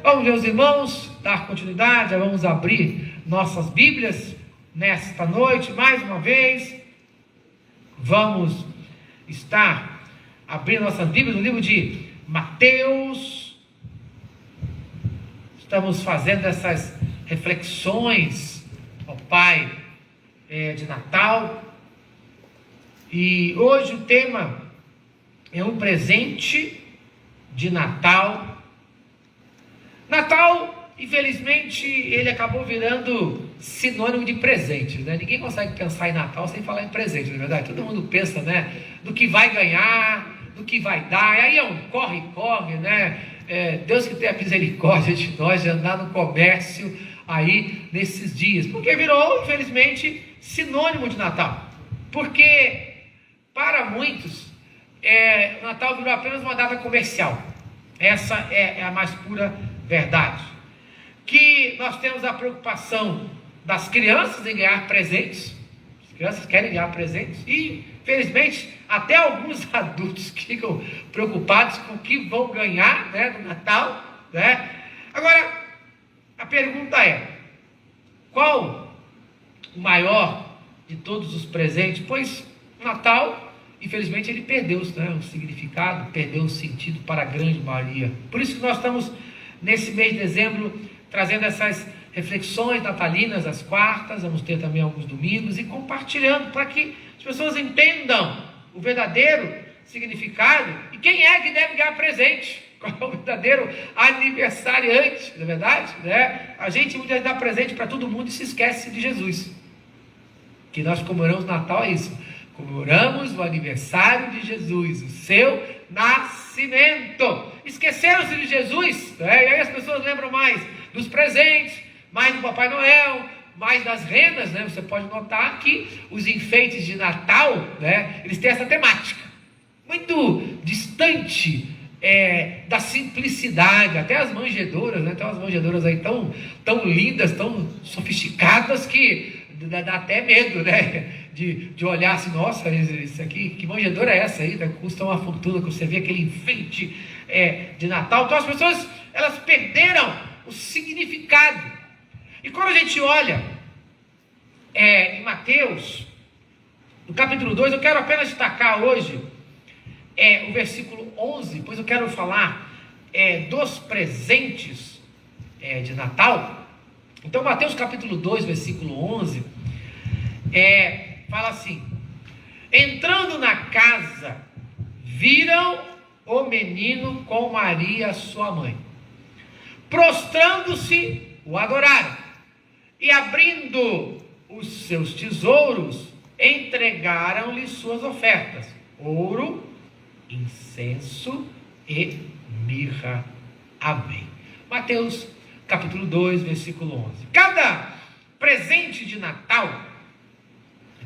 Vamos, meus irmãos, dar continuidade, vamos abrir nossas Bíblias nesta noite, mais uma vez. Vamos estar abrindo nossas Bíblias no livro de Mateus. Estamos fazendo essas reflexões ao Pai de Natal. E hoje o tema é um presente de Natal. Natal, infelizmente, ele acabou virando sinônimo de presentes, né? Ninguém consegue pensar em Natal sem falar em presente, não é verdade? Todo mundo pensa, né, do que vai ganhar, do que vai dar, e aí é um corre, né? Deus que tenha misericórdia de nós de andar no comércio aí nesses dias, porque virou, infelizmente, sinônimo de Natal. Porque, para muitos, o Natal virou apenas uma data comercial. Essa é a mais pura verdade. Que nós temos a preocupação das crianças em ganhar presentes. As crianças querem ganhar presentes e, felizmente, até alguns adultos ficam preocupados com o que vão ganhar, né, no Natal, né? Agora, a pergunta é: qual o maior de todos os presentes? Pois o Natal, infelizmente, ele perdeu, né, o significado, perdeu o sentido para a grande maioria. Por isso que nós estamos, nesse mês de dezembro, trazendo essas reflexões natalinas às quartas, vamos ter também alguns domingos, e compartilhando para que as pessoas entendam o verdadeiro significado e quem é que deve ganhar presente, qual é o verdadeiro aniversariante, não é verdade? Né? A gente muitas vezes dá presente para todo mundo e se esquece de Jesus. Que nós comemoramos Natal é isso, comemoramos o aniversário de Jesus, o seu nascimento. Esqueceram-se de Jesus, né? E aí as pessoas lembram mais dos presentes, mais do Papai Noel, mais das rendas, né? Você pode notar que os enfeites de Natal, né, eles têm essa temática muito distante da simplicidade. Até as manjedouras, né? Tem umas manjedouras aí tão lindas, tão sofisticadas que dá até medo, né? De olhar assim, nossa, isso aqui, que manjedoura é essa aí? Né? Custa uma fortuna, que você vê aquele enfeite de Natal. Então as pessoas, elas perderam o significado. E quando a gente olha em Mateus, no capítulo 2, eu quero apenas destacar hoje o versículo 11, pois eu quero falar dos presentes de Natal. Então Mateus capítulo 2, versículo 11, fala assim: entrando na casa, viram o menino com Maria, sua mãe. Prostrando-se, o adoraram. E abrindo os seus tesouros, entregaram-lhe suas ofertas: ouro, incenso e mirra. Amém. Mateus capítulo 2, versículo 11. Cada presente de Natal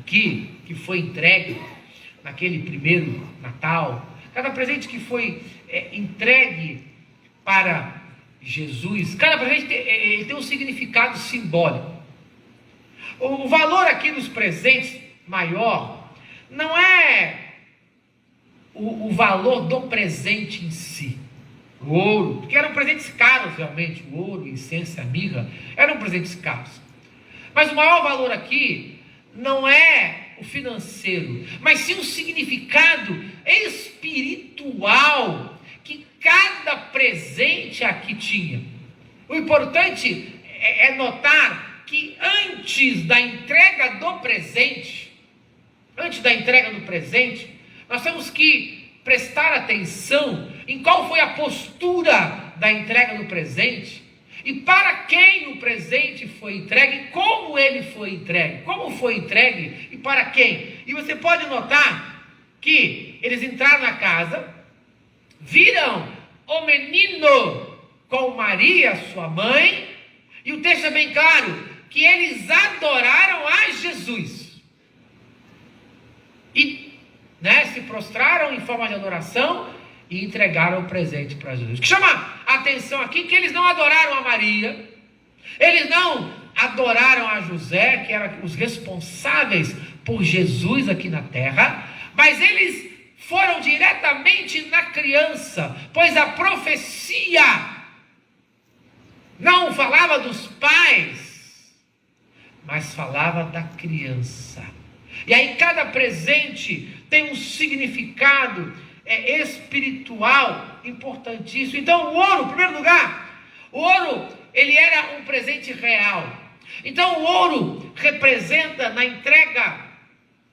que foi entregue naquele primeiro Natal, cada presente que foi entregue para Jesus, cada presente tem um significado simbólico. O valor aqui dos presentes maior não é o valor do presente em si, o ouro, porque eram presentes caros realmente, o ouro, o incenso, a mirra, eram presentes caros. Mas o maior valor aqui não é o financeiro, mas sim o significado espiritual que cada presente aqui tinha. O importante é notar que antes da entrega do presente, nós temos que prestar atenção em qual foi a postura da entrega do presente, e para quem o presente foi entregue, como ele foi entregue, como foi entregue e para quem. E você pode notar que eles entraram na casa, viram o menino com Maria, sua mãe, e o texto é bem claro, que eles adoraram a Jesus. E se prostraram em forma de adoração e entregaram o presente para Jesus. O que chama a atenção aqui é que eles não adoraram a Maria, eles não adoraram a José, que eram os responsáveis por Jesus aqui na terra, mas eles foram diretamente na criança, pois a profecia Não falava dos pais, mas falava da criança. E aí cada presente tem um significado espiritual importantíssimo. Então o ouro, em primeiro lugar, o ouro, ele era um presente real. Então o ouro representa, na entrega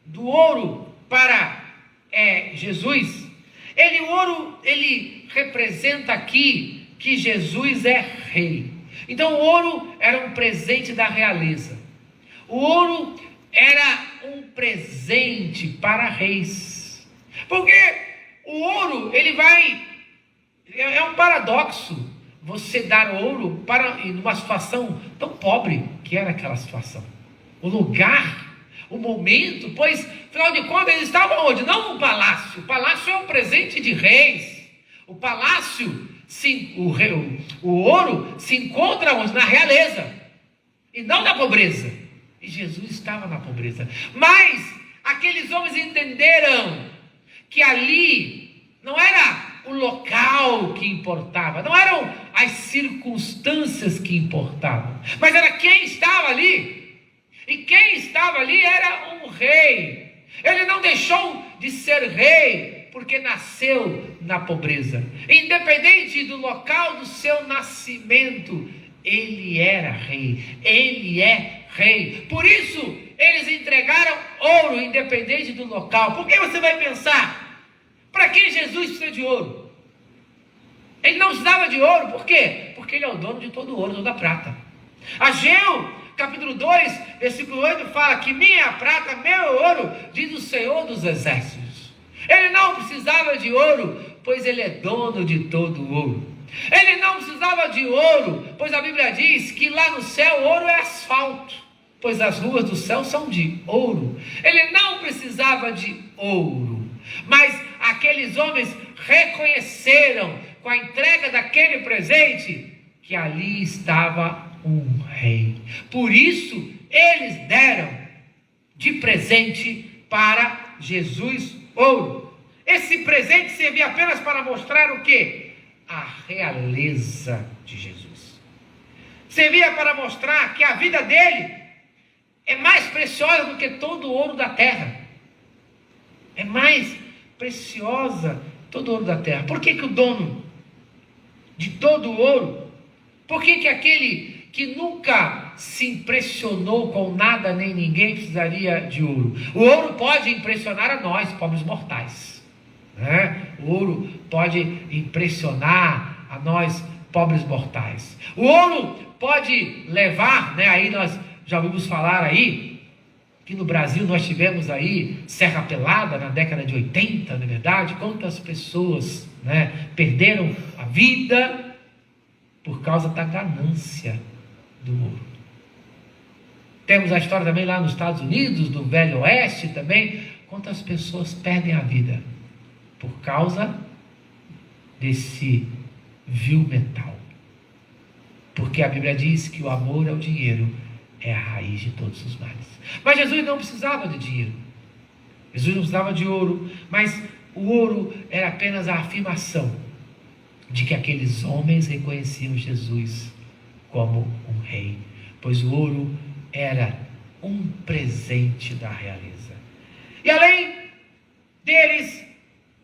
do ouro para Jesus, o ouro, ele representa aqui que Jesus é rei. Então o ouro era um presente da realeza. O ouro era um presente para reis. Porque o ouro, ele vai... É um paradoxo você dar ouro para uma situação tão pobre que era aquela situação. O lugar, o momento, pois, afinal de contas, eles estavam onde? Não no palácio. O palácio é um presente de reis. O palácio, sim, o ouro se encontra onde? Na realeza. E não na pobreza. E Jesus estava na pobreza. Mas aqueles homens entenderam que ali não era o local que importava, não eram as circunstâncias que importavam, mas era quem estava ali. E quem estava ali era um rei. Ele não deixou de ser rei porque nasceu na pobreza. Independente do local do seu nascimento, ele era rei. Ele é rei. Por isso, eles entregaram ouro, independente do local. Por que você vai pensar, para que Jesus precisa de ouro? Ele não precisava de ouro, por quê? Porque ele é o dono de todo o ouro, toda a prata. Ageu, capítulo 2, versículo 8, fala que minha é a prata, meu é o ouro, diz o Senhor dos Exércitos. Ele não precisava de ouro, pois ele é dono de todo o ouro. Ele não precisava de ouro, pois a Bíblia diz que lá no céu ouro é asfalto, pois as ruas do céu são de ouro. Ele não precisava de ouro, mas aqueles homens reconheceram, com a entrega daquele presente, que ali estava um rei. Por isso, eles deram de presente para Jesus ouro. Esse presente servia apenas para mostrar o quê? A realeza de Jesus. Servia para mostrar que a vida dele é mais preciosa do que todo o ouro da terra. É mais preciosa todo o ouro da terra. Por que o dono de todo o ouro, por que aquele que nunca se impressionou com nada nem ninguém precisaria de ouro? O ouro pode impressionar a nós, pobres mortais, né? O ouro pode impressionar a nós, pobres mortais. O ouro pode levar, né? Aí nós já ouvimos falar aí, que no Brasil nós tivemos aí Serra Pelada na década de 80, não é verdade? Quantas pessoas, né, perderam a vida por causa da ganância do ouro. Temos a história também lá nos Estados Unidos, do Velho Oeste também. Quantas pessoas perdem a vida por causa desse vil metal? Porque a Bíblia diz que o amor ao dinheiro é a raiz de todos os males. Mas Jesus não precisava de dinheiro. Jesus não precisava de ouro, mas o ouro era apenas a afirmação de que aqueles homens reconheciam Jesus como um rei, pois o ouro era um presente da realeza. E além deles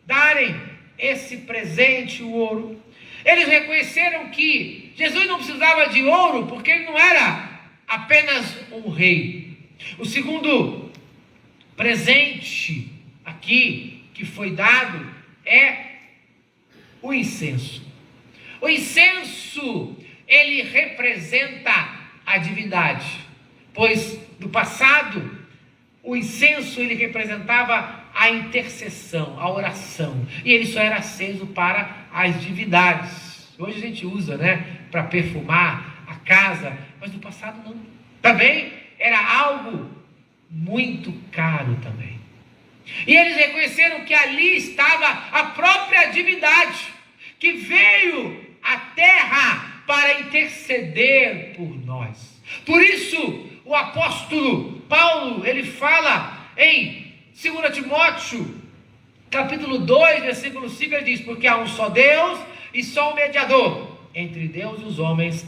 darem esse presente, o ouro, eles reconheceram que Jesus não precisava de ouro, porque ele não era apenas um rei. O segundo presente aqui que foi dado é o incenso. O incenso, ele representa a divindade, pois no passado o incenso ele representava a intercessão, a oração, e ele só era aceso para as divindades. Hoje a gente usa, né, para perfumar a casa, mas no passado não. Também era algo muito caro também. E eles reconheceram que ali estava a própria divindade, que veio à terra para interceder por nós. Por isso, o apóstolo Paulo, ele fala em 2 Timóteo, capítulo 2, versículo 5, ele diz: porque há um só Deus e só um mediador entre Deus e os homens,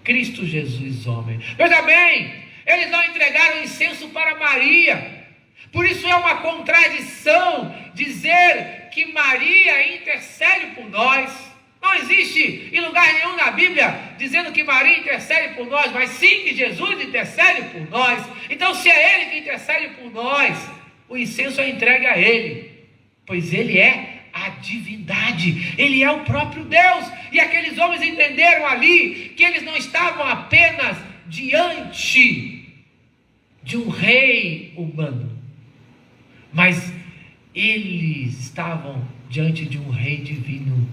Cristo Jesus, homem. Veja bem, eles não entregaram incenso para Maria. Por isso é uma contradição dizer que Maria intercede por nós. Não existe em lugar nenhum na Bíblia dizendo que Maria intercede por nós, mas sim que Jesus intercede por nós. Então, se é Ele que intercede por nós, o incenso é entregue a Ele, pois Ele é a divindade, Ele é o próprio Deus. E aqueles homens entenderam ali que eles não estavam apenas diante de um rei humano, mas eles estavam diante de um rei divino.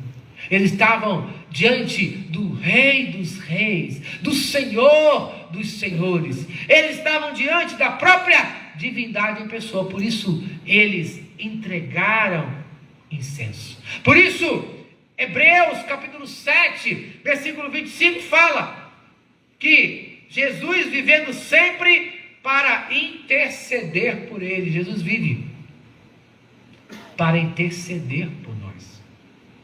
Eles estavam diante do Rei dos Reis, do Senhor dos Senhores. Eles estavam diante da própria divindade em pessoa. Por isso, eles entregaram incenso. Por isso, Hebreus capítulo 7, versículo 25 fala que Jesus vivendo sempre para interceder por eles. Jesus vive para interceder por nós.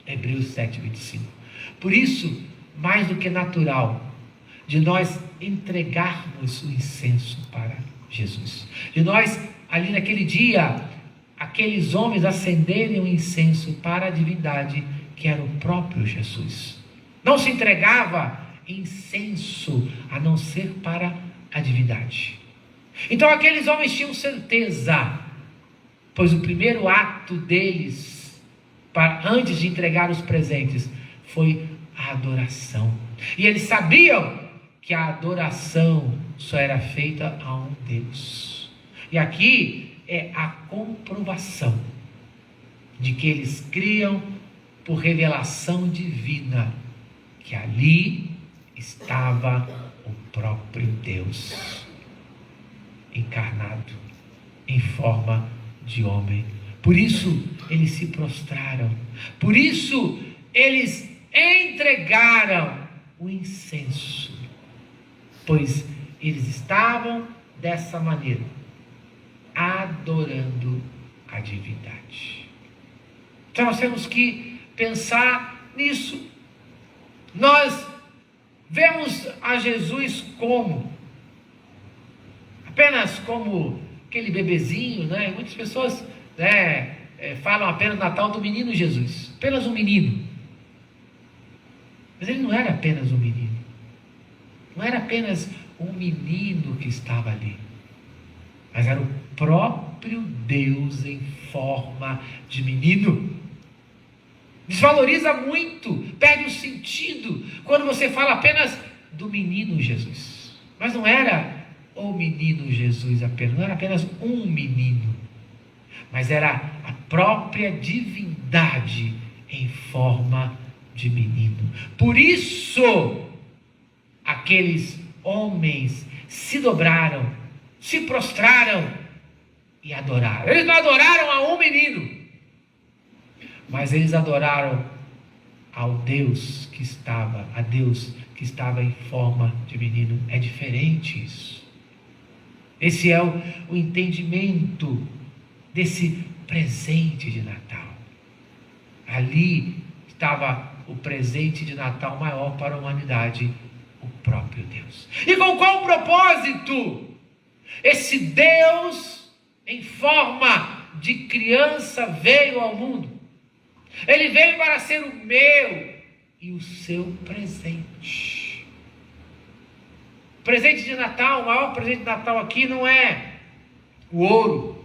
Hebreus 7, 25. Por isso, mais do que natural, de nós entregarmos o incenso para Jesus. De nós, ali naquele dia, aqueles homens acenderem o incenso para a divindade, que era o próprio Jesus. Não se entregava incenso a não ser para a divindade. Então aqueles homens tinham certeza, pois o primeiro ato deles, antes de entregar os presentes, foi a adoração. E eles sabiam que a adoração só era feita a um Deus. E aqui é a comprovação de que eles criam por revelação divina que ali estava o próprio Deus encarnado em forma de homem. Por isso eles se prostraram, por isso eles entregaram o incenso, pois eles estavam dessa maneira, adorando a divindade. Então nós temos que pensar nisso. Nós vemos a Jesus como? Apenas como aquele bebezinho, né? Muitas pessoas falam apenas Natal do menino Jesus, apenas um menino. Mas ele não era apenas um menino, não era apenas um menino que estava ali, mas era o próprio Deus em forma de menino. Desvaloriza muito, perde o sentido quando você fala apenas do menino Jesus. Mas não era o menino Jesus apenas, não era apenas um menino, mas era a própria divindade em forma de menino. Por isso, aqueles homens se dobraram, se prostraram e adoraram. Eles não adoraram a um menino, mas eles adoraram ao Deus que estava, a Deus que estava em forma de menino. É diferente isso. Esse é o entendimento desse presente de Natal. Ali estava o presente de Natal maior para a humanidade, o próprio Deus. E com qual propósito? Esse Deus em forma de criança veio ao mundo. Ele veio para ser o meu e o seu presente. O presente de Natal, o maior presente de Natal aqui não é o ouro,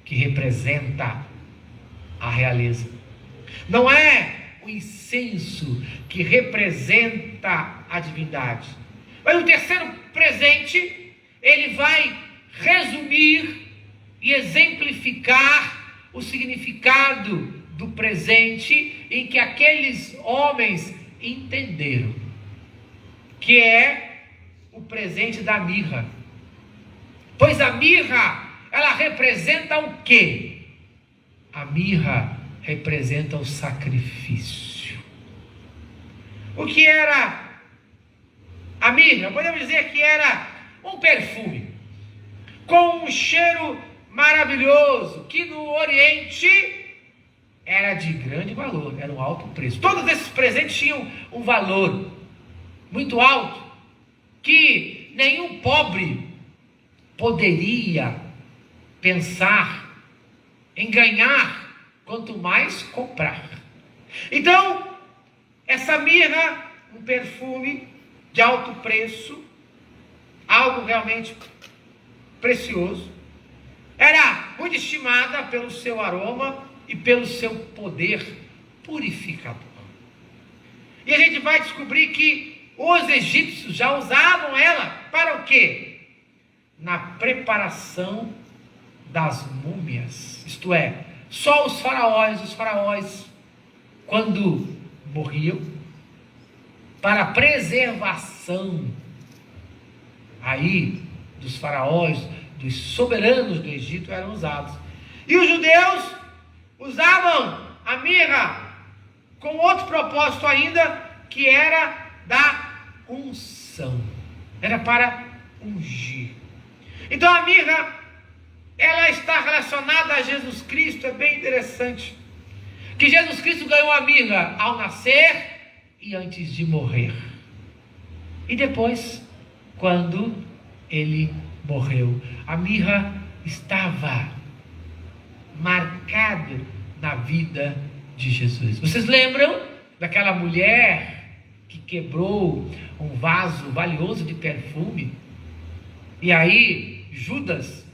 que representa a realeza. Não é o incenso, que representa a divindade. Mas o terceiro presente, ele vai resumir e exemplificar o significado do presente em que aqueles homens entenderam, que é o presente da mirra. Pois a mirra, ela representa o quê? A mirra representa o sacrifício. O que era a mirra? Podemos dizer que era um perfume com um cheiro maravilhoso, que no Oriente era de grande valor, era um alto preço. Todos esses presentes tinham um valor muito alto, que nenhum pobre poderia pensar em ganhar, quanto mais comprar. Então, essa mirra, um perfume de alto preço, algo realmente precioso, era muito estimada pelo seu aroma e pelo seu poder purificador. E a gente vai descobrir que os egípcios já usavam ela para o quê? Na preparação das múmias. Isto é, só os faraós, quando morriam, para a preservação aí dos faraós, dos soberanos do Egito, eram usados. E os judeus usavam a mirra com outro propósito ainda, que era da unção. Era para ungir. Então a mirra, ela está relacionada a Jesus Cristo. É bem interessante que Jesus Cristo ganhou a mirra ao nascer e antes de morrer. E depois, quando ele morreu, a mirra estava marcada na vida de Jesus. Vocês lembram daquela mulher que quebrou um vaso valioso de perfume? E aí Judas,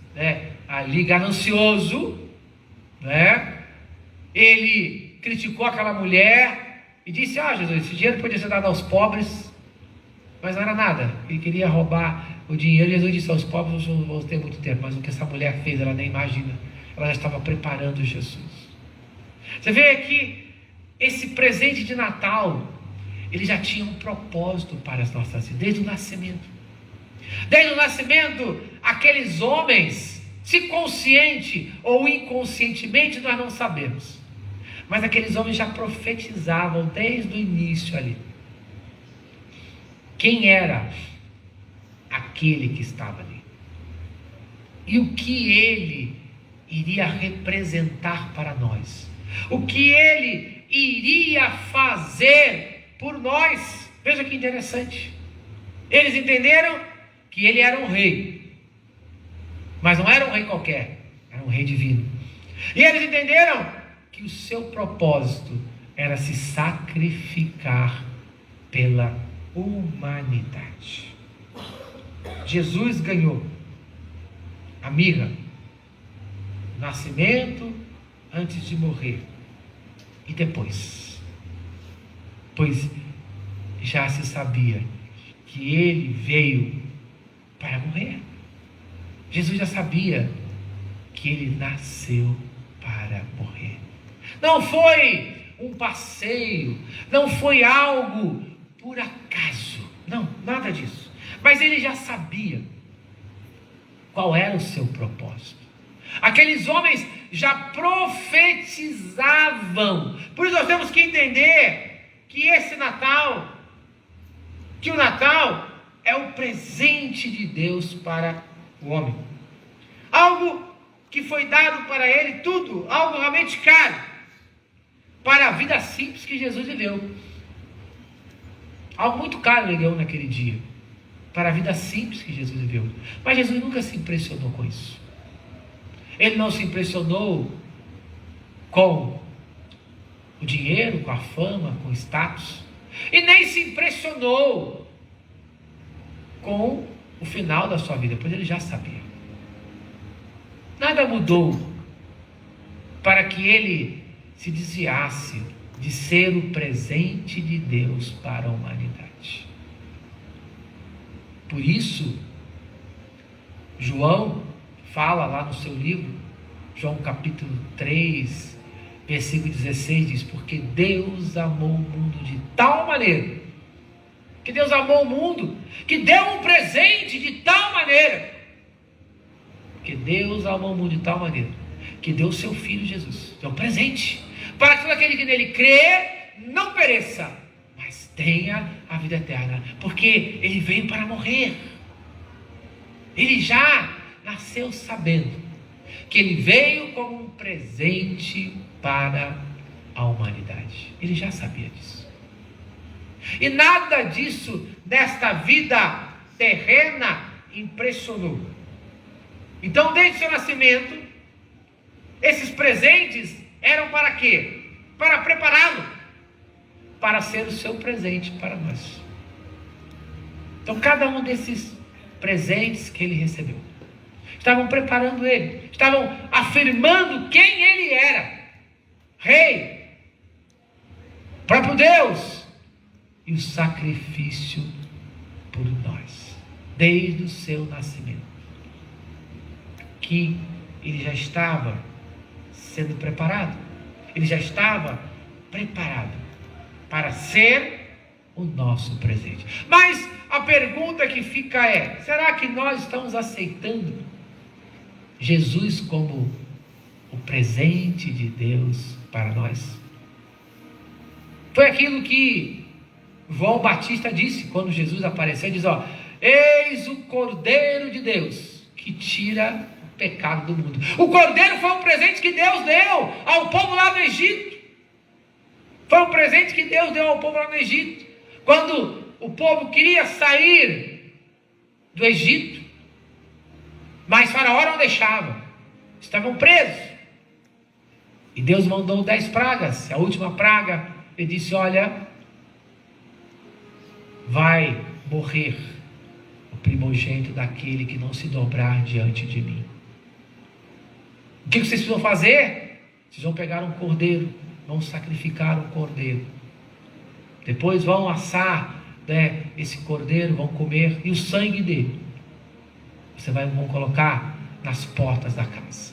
ali ganancioso, ele criticou aquela mulher e disse: Jesus, esse dinheiro podia ser dado aos pobres, mas não era nada. Ele queria roubar o dinheiro. Jesus disse: aos pobres não vão ter muito tempo, mas o que essa mulher fez, ela nem imagina. Ela já estava preparando Jesus. Você vê aqui, esse presente de Natal, ele já tinha um propósito para as nossas vidas, desde o nascimento. Desde o nascimento, aqueles homens, se consciente ou inconscientemente, nós não sabemos, mas aqueles homens já profetizavam desde o início ali quem era aquele que estava ali e o que ele iria representar para nós, o que ele iria fazer por nós. Veja que interessante. Eles entenderam que ele era um rei, mas não era um rei qualquer, era um rei divino. E eles entenderam que o seu propósito era se sacrificar pela humanidade. Jesus ganhou a mirra, nascimento, antes de morrer e depois, pois já se sabia que ele veio para morrer. Jesus já sabia que ele nasceu para morrer. Não foi um passeio, não foi algo por acaso, não, nada disso. Mas ele já sabia qual era o seu propósito. Aqueles homens já profetizavam. Por isso nós temos que entender que esse Natal, que o Natal é o presente de Deus para o homem. Algo que foi dado para ele, tudo, algo realmente caro, para a vida simples que Jesus viveu. Algo muito caro ele ganhou naquele dia, para a vida simples que Jesus viveu. Mas Jesus nunca se impressionou com isso. Ele não se impressionou com o dinheiro, com a fama, com o status, e nem se impressionou com o final da sua vida, pois ele já sabia. Nada mudou para que ele se desviasse de ser o presente de Deus para a humanidade. Por isso, João fala lá no seu livro, João capítulo 3, versículo 16, diz: porque Deus amou o mundo de tal maneira, que Deus amou o mundo, que deu um presente de tal maneira, que Deus amou o mundo de tal maneira, que deu o seu Filho Jesus, deu um presente, para que todo aquele que nele crê, não pereça, mas tenha a vida eterna, porque ele veio para morrer. Ele já nasceu sabendo que ele veio como um presente para a humanidade. Ele já sabia disso. E nada disso nesta vida terrena impressionou. Então, desde seu nascimento, esses presentes eram para quê? Para prepará-lo para ser o seu presente para nós. Então, cada um desses presentes que ele recebeu estavam preparando ele, estavam afirmando quem ele era: Rei, próprio Deus, e o sacrifício por nós, desde o seu nascimento, que ele já estava sendo preparado, ele já estava preparado para ser o nosso presente. Mas a pergunta que fica é: será que nós estamos aceitando Jesus como o presente de Deus para nós? Foi aquilo que João Batista disse quando Jesus apareceu, diz: ó, eis o Cordeiro de Deus que tira o pecado do mundo. O Cordeiro foi um presente que Deus deu ao povo lá no Egito. Foi um presente que Deus deu ao povo lá no Egito, quando o povo queria sair do Egito, mas Faraó não deixava, estavam presos. E Deus mandou 10 pragas. A última praga, ele disse: olha, vai morrer o primogênito daquele que não se dobrar diante de mim. O que vocês precisam fazer? Vocês vão pegar um cordeiro, vão sacrificar um cordeiro, depois vão assar, né, esse cordeiro, vão comer, e o sangue dele vão colocar nas portas da casa.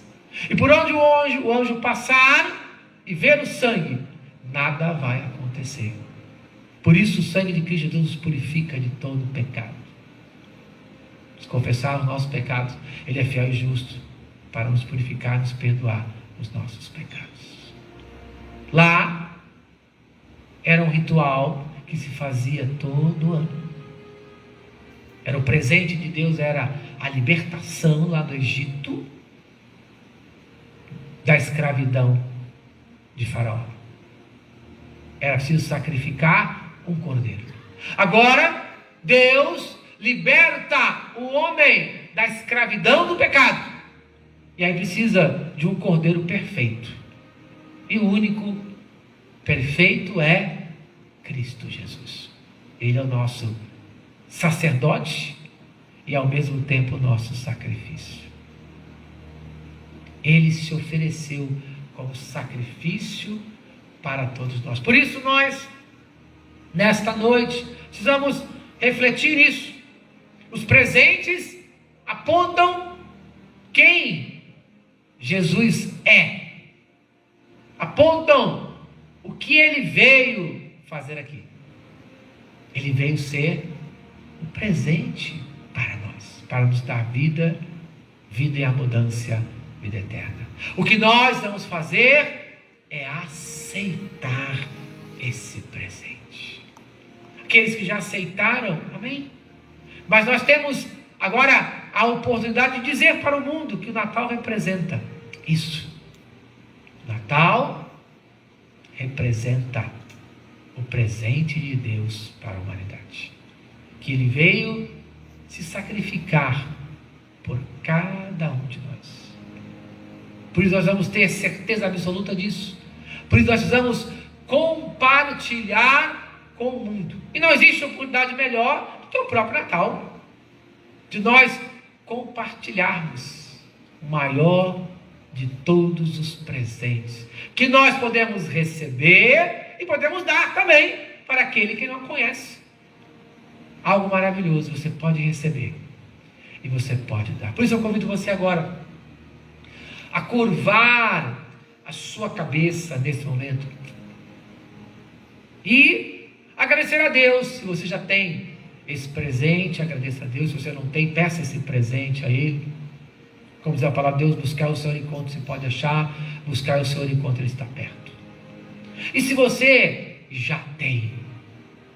E por onde o anjo passar e ver o sangue, nada vai acontecer. Por isso o sangue de Cristo nos purifica de todo pecado. Se confessar os nossos pecados, ele é fiel e justo para nos purificar e nos perdoar os nossos pecados. Lá era um ritual que se fazia todo ano. Era o presente de Deus, era a libertação lá do Egito, da escravidão de Faraó. Era preciso sacrificar um cordeiro. Agora, Deus liberta o homem da escravidão do pecado. E aí precisa de um cordeiro perfeito. E o único perfeito é Cristo Jesus. Ele é o nosso sacerdote e ao mesmo tempo o nosso sacrifício. Ele se ofereceu como sacrifício para todos nós. Por isso nós, nesta noite, precisamos refletir nisso. Os presentes apontam quem Jesus é, apontam o que ele veio fazer aqui. Ele veio ser um presente para nós, para nos dar vida e abundância, vida eterna. O que nós vamos fazer é aceitar esse presente. Aqueles que já aceitaram, amém? Mas nós temos agora a oportunidade de dizer para o mundo que o Natal representa isso. O Natal representa o presente de Deus para a humanidade, que ele veio se sacrificar por cada um de nós. Por isso nós vamos ter certeza absoluta disso. Por isso nós precisamos compartilhar com o mundo. E não existe oportunidade melhor do que o próprio Natal, de nós compartilharmos o maior de todos os presentes que nós podemos receber e podemos dar também para aquele que não conhece. Algo maravilhoso você pode receber e você pode dar. Por isso eu convido você agora a curvar a sua cabeça nesse momento e agradecer a Deus. Se você já tem esse presente, agradeça a Deus. Se você não tem, peça esse presente a Ele. Como diz a palavra de Deus, buscar o Senhor enquanto se pode achar, buscar o Senhor enquanto Ele está perto. E se você já tem,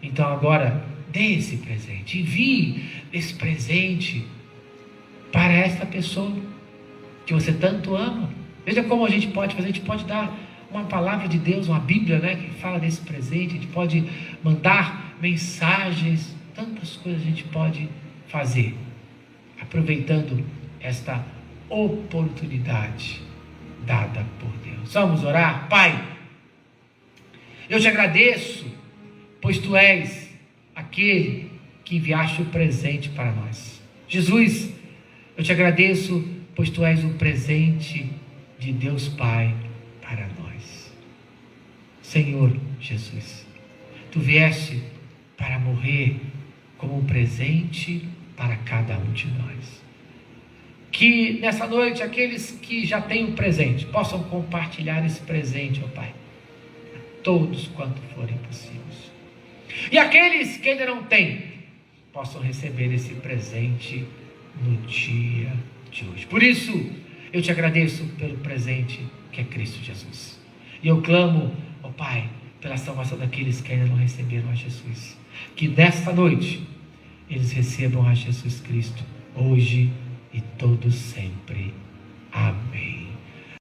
então agora dê esse presente, envie esse presente para esta pessoa que você tanto ama. Veja como a gente pode fazer. A gente pode dar uma palavra de Deus, uma Bíblia, né, que fala desse presente. A gente pode mandar mensagens, tantas coisas a gente pode fazer, aproveitando esta oportunidade dada por Deus. Vamos orar? Pai, eu te agradeço, pois tu és aquele que enviaste o presente para nós. Jesus, eu te agradeço, pois tu és um presente de Deus Pai para nós. Senhor Jesus, tu vieste para morrer como um presente para cada um de nós. Que nessa noite aqueles que já têm um presente possam compartilhar esse presente, ó Pai, a todos quanto forem possíveis. E aqueles que ainda não têm, possam receber esse presente no dia de hoje. Por isso, eu te agradeço pelo presente que é Cristo Jesus. E eu clamo, ó Pai, pela salvação daqueles que ainda não receberam a Jesus. Que nesta noite, eles recebam a Jesus Cristo, hoje e todo sempre.